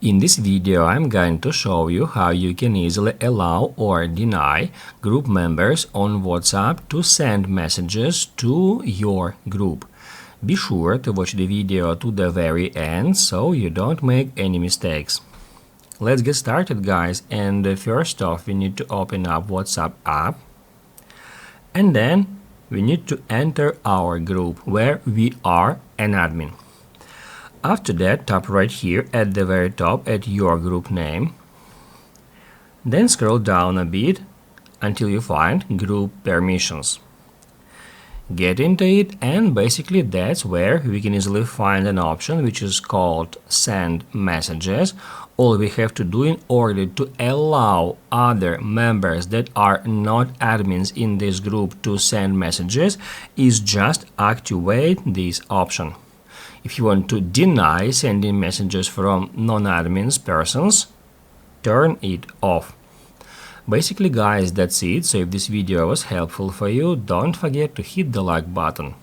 In this video, I'm going to show you how you can easily allow or deny group members on WhatsApp to send messages to your group. Be sure to watch the video to the very end so you don't make any mistakes. Let's get started, guys, and first off we need to open up WhatsApp app, and then we need to enter our group where we are an admin. After that, tap right here at the very top at your group name. Then scroll down a bit until you find Group Permissions. Get into it, and basically that's where we can easily find an option which is called Send Messages. All we have to do in order to allow other members that are not admins in this group to send messages is just activate this option. If you want to deny sending messages from non-admins persons, turn it off. Basically, guys, that's it. So if this video was helpful for you, don't forget to hit the like button.